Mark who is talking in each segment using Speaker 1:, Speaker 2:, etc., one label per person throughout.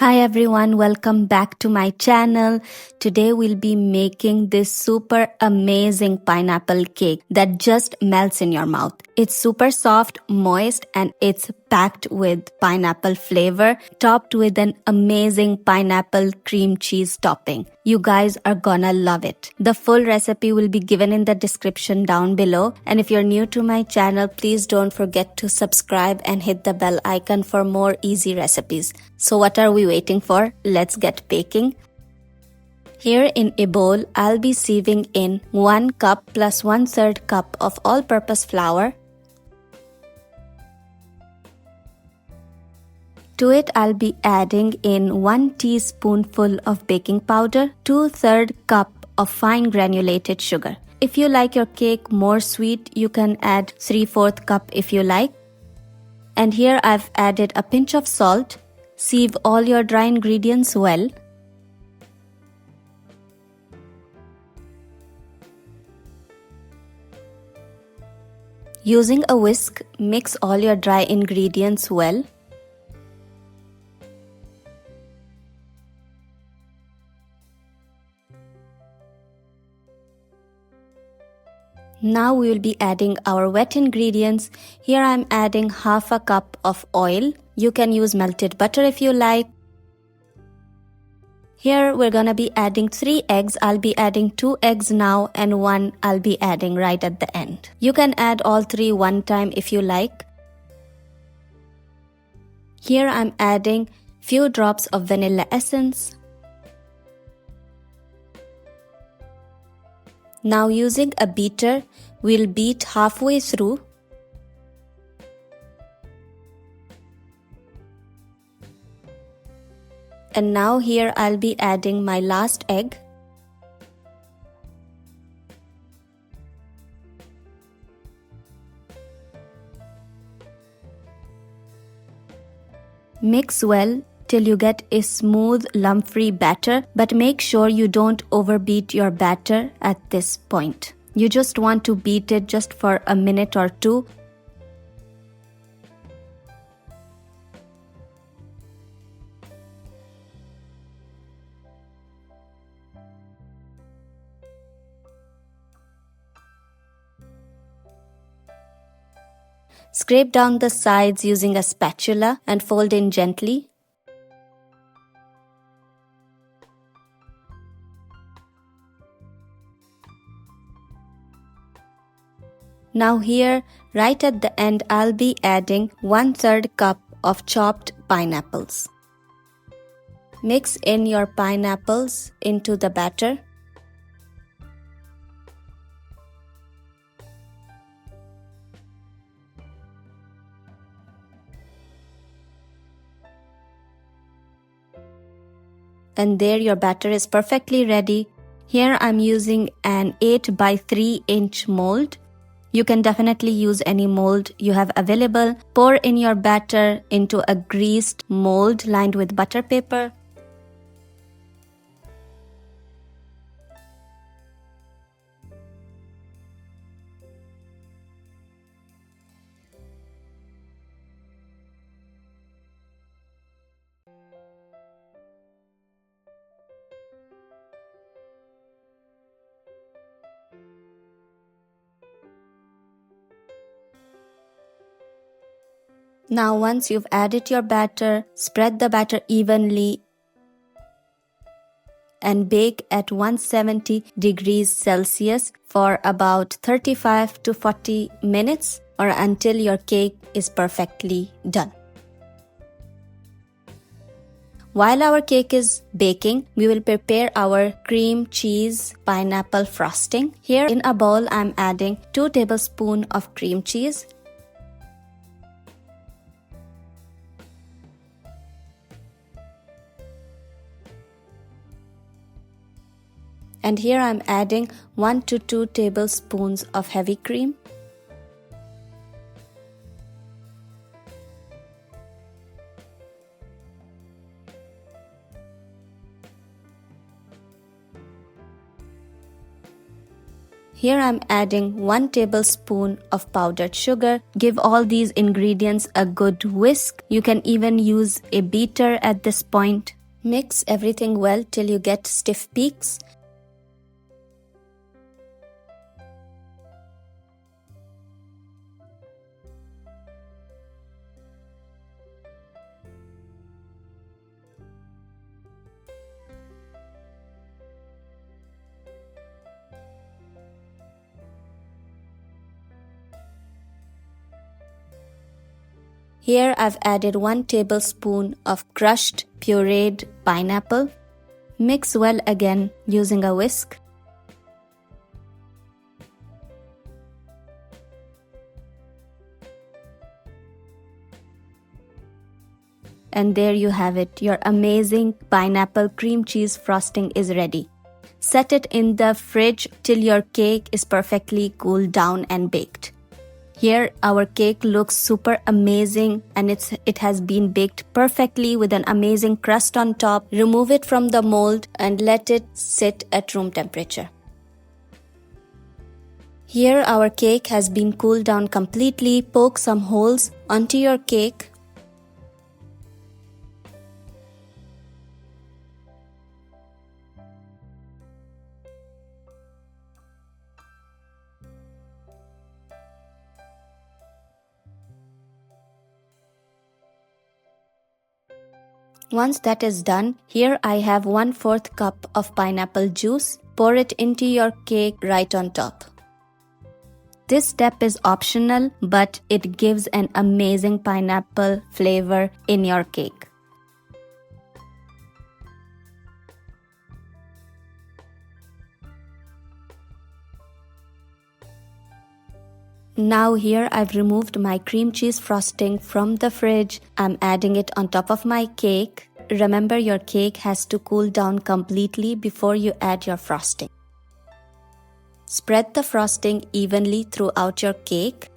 Speaker 1: Hi everyone, welcome back to my channel. Today we'll be making this super amazing pineapple cake that just melts in your mouth. It's super soft, moist, and it's packed with pineapple flavor, topped with an amazing pineapple cream cheese topping. You guys are gonna love it. The full recipe will be given in the description down below. And if you're new to my channel, please don't forget to subscribe and hit the bell icon for more easy recipes. So what are we waiting for? Let's get baking. Here in a bowl, I'll be sieving in 1 cup plus 1/3 cup of all-purpose flour. To it, I'll be adding in 1 teaspoonful of baking powder, 2/3 cup of fine granulated sugar. If you like your cake more sweet, you can add 3/4 cup if you like. And here I've added a pinch of salt. Sieve all your dry ingredients well. Using a whisk, mix all your dry ingredients well. Now we will be adding our wet ingredients. Here I am adding 1/2 cup of oil. You can use melted butter if you like. Here we're gonna be adding 3 eggs. I'll be adding 2 eggs now and 1 I'll be adding right at the end. You can add all 3 one time if you like. Here I'm adding few drops of vanilla essence. Now using a beater, we'll beat halfway through. And now here I'll be adding my last egg. Mix well till you get a smooth, lump-free batter, but make sure you don't overbeat your batter at this point. You just want to beat it just for a minute or two. Scrape down the sides using a spatula and fold in gently. Now here, right at the end, I'll be adding 1/3 cup of chopped pineapples. Mix in your pineapples into the batter. And there your batter is perfectly ready. Here I'm using an 8 by 3 inch mold. You can definitely use any mold you have available. Pour in your batter into a greased mold lined with butter paper. Now once you've added your batter, spread the batter evenly and bake at 170 degrees Celsius for about 35 to 40 minutes or until your cake is perfectly done. While our cake is baking, we will prepare our cream cheese pineapple frosting. Here in a bowl, I'm adding 2 tablespoons of cream cheese. And here I'm adding 1 to 2 tablespoons of heavy cream. Here I'm adding 1 tablespoon of powdered sugar. Give all these ingredients a good whisk. You can even use a beater at this point. Mix everything well till you get stiff peaks. Here I've added 1 tablespoon of crushed pureed pineapple. Mix well again using a whisk. And there you have it. Your amazing pineapple cream cheese frosting is ready. Set it in the fridge till your cake is perfectly cooled down and baked. Here our cake looks super amazing and it has been baked perfectly with an amazing crust on top. Remove it from the mold and let it sit at room temperature. Here our cake has been cooled down completely. Poke some holes onto your cake. Once that is done, here I have 1/4 cup of pineapple juice. Pour it into your cake right on top. This step is optional, but it gives an amazing pineapple flavor in your cake. Now here I've removed my cream cheese frosting from the fridge. I'm adding it on top of my cake. Remember, your cake has to cool down completely before you add your frosting. Spread the frosting evenly throughout your cake.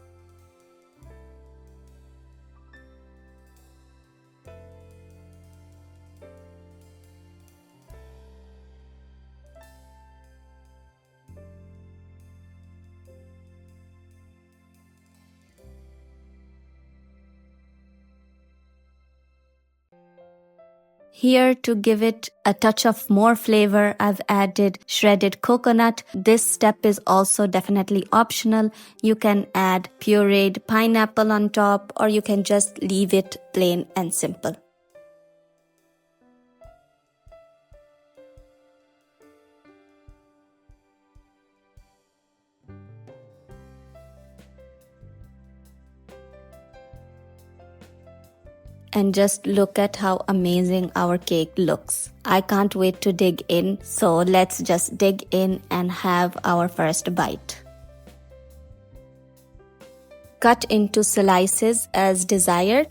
Speaker 1: Here, to give it a touch of more flavor, I've added shredded coconut. This step is also definitely optional. You can add pureed pineapple on top, or you can just leave it plain and simple. And just look at how amazing our cake looks. I can't wait to dig in, so let's just dig in and have our first bite. Cut into slices as desired.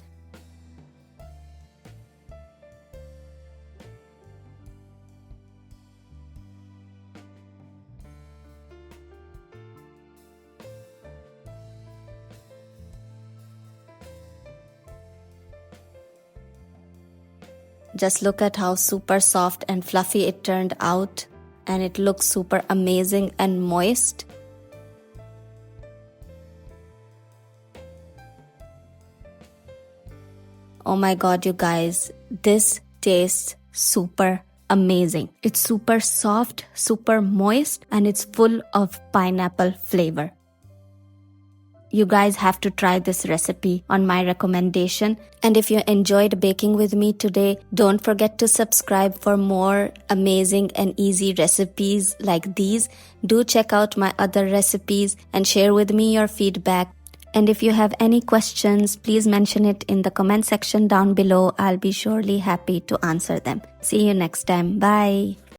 Speaker 1: Just look at how super soft and fluffy it turned out, and it looks super amazing and moist. Oh my god, you guys, this tastes super amazing. It's super soft, super moist, and it's full of pineapple flavor. You guys have to try this recipe on my recommendation. And if you enjoyed baking with me today, don't forget to subscribe for more amazing and easy recipes like these. Do check out my other recipes and share with me your feedback. And if you have any questions, please mention it in the comment section down below. I'll be surely happy to answer them. See you next time. Bye.